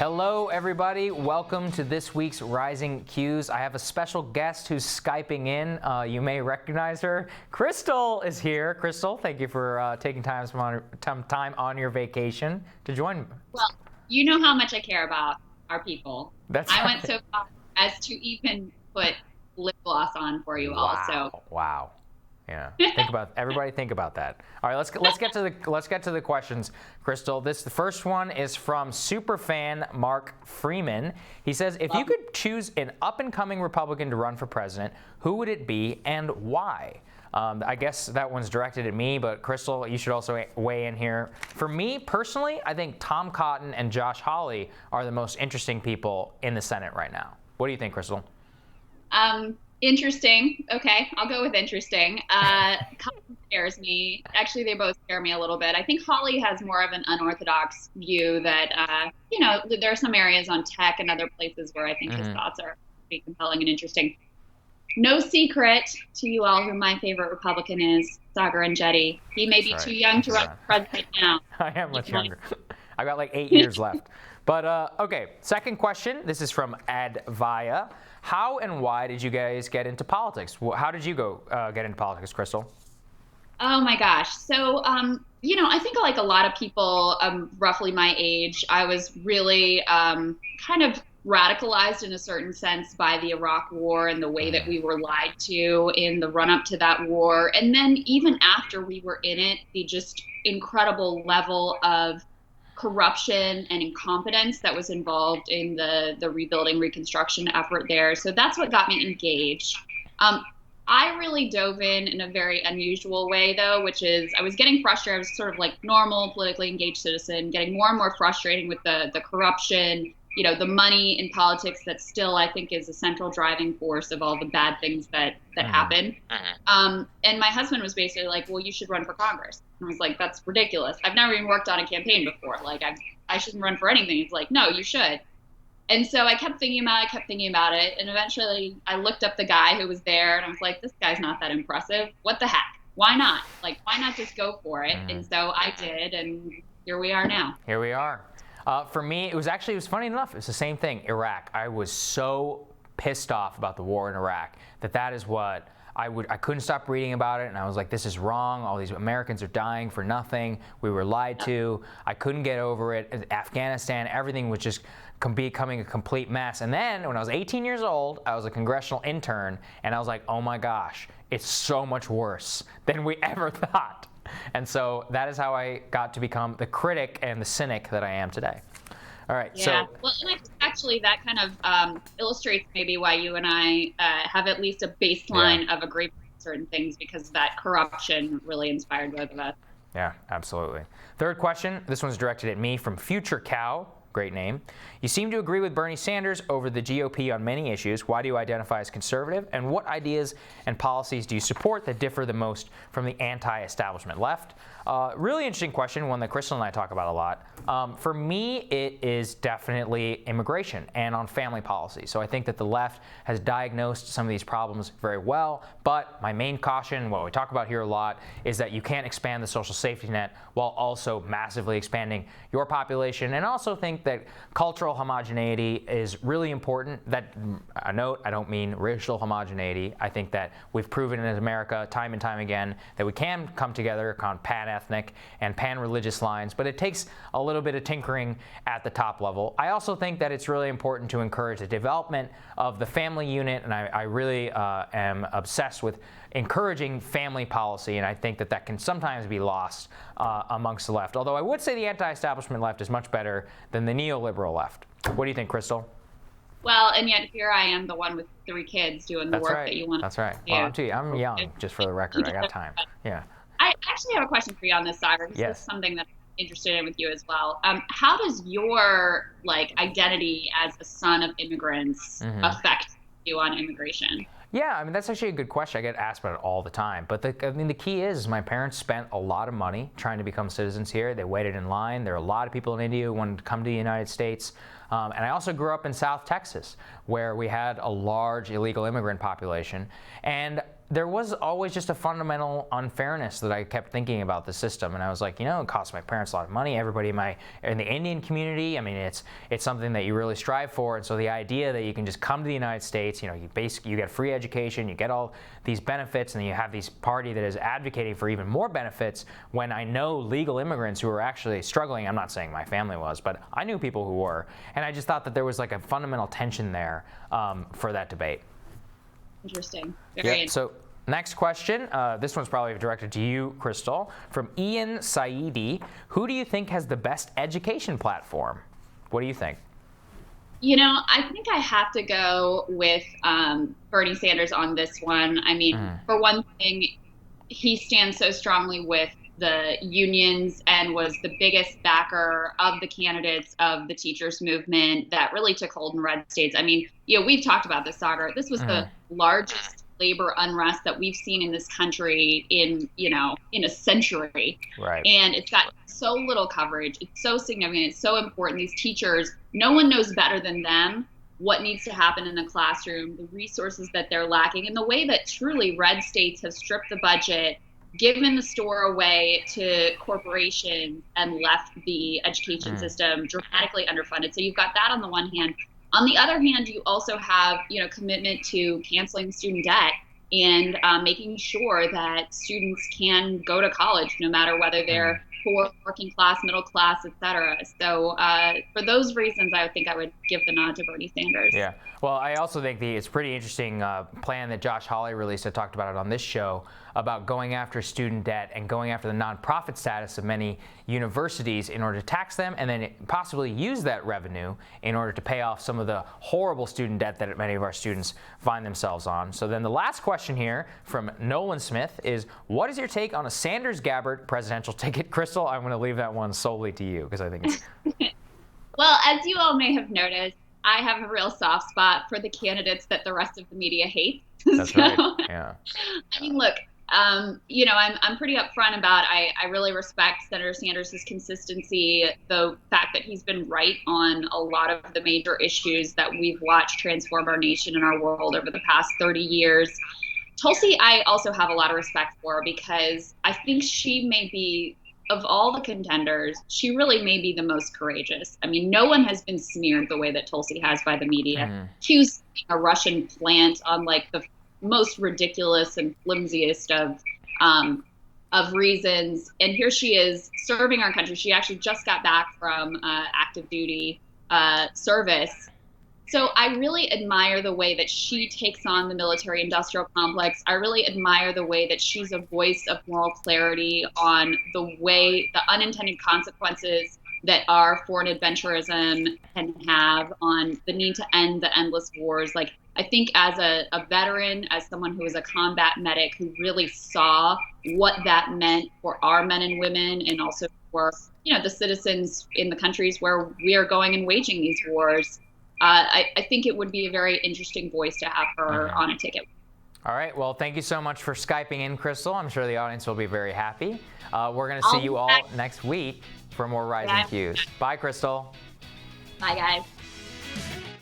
Hello, everybody. Welcome to this week's Rising Qs. I have a special guest who's Skyping in. You may recognize her. Krystal is here. Krystal, thank you for taking time on your vacation to join me. Well, you know how much I care about our people. I went so far as to even put lip gloss on for you all. So wow. Yeah. Everybody think about that. All right, let's get to the questions, Krystal. The first one is from superfan Mark Freeman. He says, if you could choose an up-and-coming Republican to run for president, who would it be and why? I guess that one's directed at me, but Krystal, you should also weigh in here. For me personally, I think Tom Cotton and Josh Hawley are the most interesting people in the Senate right now. What do you think, Krystal? Interesting. Okay, I'll go with interesting. Cotton scares me. Actually, they both scare me a little bit. I think Hawley has more of an unorthodox view that, there are some areas on tech and other places where I think his thoughts are pretty compelling and interesting. No secret to you all who my favorite Republican is, Saagar and Jetty. He may be too young to run for president now. I am much younger. I got like 8 years left. But okay, second question. This is from Advaya. How and why did you guys get into politics? How did you get into politics, Krystal? Oh my gosh. So, I think like a lot of people roughly my age, I was really kind of radicalized in a certain sense by the Iraq War and the way that we were lied to in the run-up to that war. And then even after we were in it, the just incredible level of corruption and incompetence that was involved in the rebuilding reconstruction effort there. So that's what got me engaged. I really dove in a very unusual way, though, which is I was getting frustrated. I was sort of like normal, politically engaged citizen, getting more and more frustrating with the corruption, the money in politics that still, I think, is a central driving force of all the bad things that happen. And my husband was basically like, well, you should run for Congress. And I was like, that's ridiculous. I've never even worked on a campaign before. Like, I shouldn't run for anything. He's like, no, you should. And so I kept thinking about it. And eventually I looked up the guy who was there and I was like, this guy's not that impressive. What the heck? Why not? Like, why not just go for it? And so I did. And here we are now. Here we are. For me, it was funny enough. It's the same thing. Iraq. I was so pissed off about the war in Iraq that is what I couldn't stop reading about it, and I was like, this is wrong. All these Americans are dying for nothing. We were lied to. I couldn't get over it. Afghanistan, everything was just becoming a complete mess. And then when I was 18 years old, I was a congressional intern, and I was like, oh my gosh, it's so much worse than we ever thought. And so that is how I got to become the critic and the cynic that I am today. All right. Yeah. Well, and actually that kind of illustrates maybe why you and I have at least a baseline of agreement on certain things, because that corruption really inspired both of us. Yeah, absolutely. Third question. This one's directed at me from Future Cow. Great name. You seem to agree with Bernie Sanders over the GOP on many issues. Why do you identify as conservative? And what ideas and policies do you support that differ the most from the anti-establishment left? Really interesting question, one that Krystal and I talk about a lot. For me, it is definitely immigration and on family policy. So I think that the left has diagnosed some of these problems very well. But my main caution, what we talk about here a lot, is that you can't expand the social safety net while also massively expanding your population. And also think that cultural homogeneity is really important. That a note, I don't mean racial homogeneity. I think that we've proven in America time and time again that we can come together on pan-ethnic and pan-religious lines, but it takes a little bit of tinkering at the top level. I also think that it's really important to encourage the development of the family unit, and I really am obsessed with encouraging family policy, and I think that can sometimes be lost amongst the left. Although I would say the anti-establishment left is much better than the neoliberal left. What do you think, Krystal? Well, and yet here I am, the one with 3 kids, doing the work that you want. That's right. Well, I'm young, just for the record. I got time. Yeah. I actually have a question for you on this, Saagar. This is something that I'm interested in with you as well. How does your identity as a son of immigrants affect you on immigration? Yeah, I mean, that's actually a good question. I get asked about it all the time. But the key is my parents spent a lot of money trying to become citizens here. They waited in line. There are a lot of people in India who wanted to come to the United States. And I also grew up in South Texas, where we had a large illegal immigrant population. And there was always just a fundamental unfairness that I kept thinking about the system, and I was like, you know, it costs my parents a lot of money. Everybody in the Indian community, I mean, it's something that you really strive for, and so the idea that you can just come to the United States, you know, you get free education, you get all these benefits, and then you have this party that is advocating for even more benefits. When I know legal immigrants who are actually struggling, I'm not saying my family was, but I knew people who were, and I just thought that there was like a fundamental tension there for that debate. Interesting. So next question, this one's probably directed to you, Krystal, from Ian Saidi. Who do you think has the best education platform? What do you think? You know, I think I have to go with Bernie Sanders on this one. I mean, for one thing, he stands so strongly with the unions and was the biggest backer of the candidates of the teachers movement that really took hold in red states. I mean, you know, we've talked about this, Saagar. This was the largest labor unrest that we've seen in this country in a century. Right. And it's got so little coverage. It's so significant. It's so important. These teachers, no one knows better than them what needs to happen in the classroom, the resources that they're lacking, and the way that truly red states have stripped the budget, given the store away to corporations, and left the education system dramatically underfunded. So you've got that on the one hand. On the other hand, you also have, you know, commitment to canceling student debt and making sure that students can go to college, no matter whether they're poor, working class, middle class, et cetera. So for those reasons, I think I would give the nod to Bernie Sanders. Yeah. Well, I also think it's pretty interesting plan that Josh Hawley released. I talked about it on this show about going after student debt and going after the nonprofit status of many universities in order to tax them, and then possibly use that revenue in order to pay off some of the horrible student debt that many of our students find themselves on. So then the last question here from Nolan Smith is, what is your take on a Sanders-Gabbard presidential ticket? Krystal, I'm going to leave that one solely to you because I think it's... Well, as you all may have noticed, I have a real soft spot for the candidates that the rest of the media hates. That's right. Yeah. I mean, look, you know, I'm pretty upfront about, I really respect Senator Sanders' consistency, the fact that he's been right on a lot of the major issues that we've watched transform our nation and our world over the past 30 years. Tulsi, I also have a lot of respect for, because I think she may be, of all the contenders, she really may be the most courageous. I mean, no one has been smeared the way that Tulsi has by the media. Accused a Russian plant on like the most ridiculous and flimsiest of reasons, and here she is serving our country. She actually just got back from active duty service. So I really admire the way that she takes on the military-industrial complex. I really admire the way that she's a voice of moral clarity on the way, the unintended consequences that our foreign adventurism can have, on the need to end the endless wars. Like, I think as a veteran, as someone who was a combat medic who really saw what that meant for our men and women, and also for, you know, the citizens in the countries where we are going and waging these wars, I think it would be a very interesting voice to have her on a ticket. All right. Well, thank you so much for Skyping in, Krystal. I'm sure the audience will be very happy. We're going to see you all next week for more Rising Qs. Bye, Krystal. Bye, guys.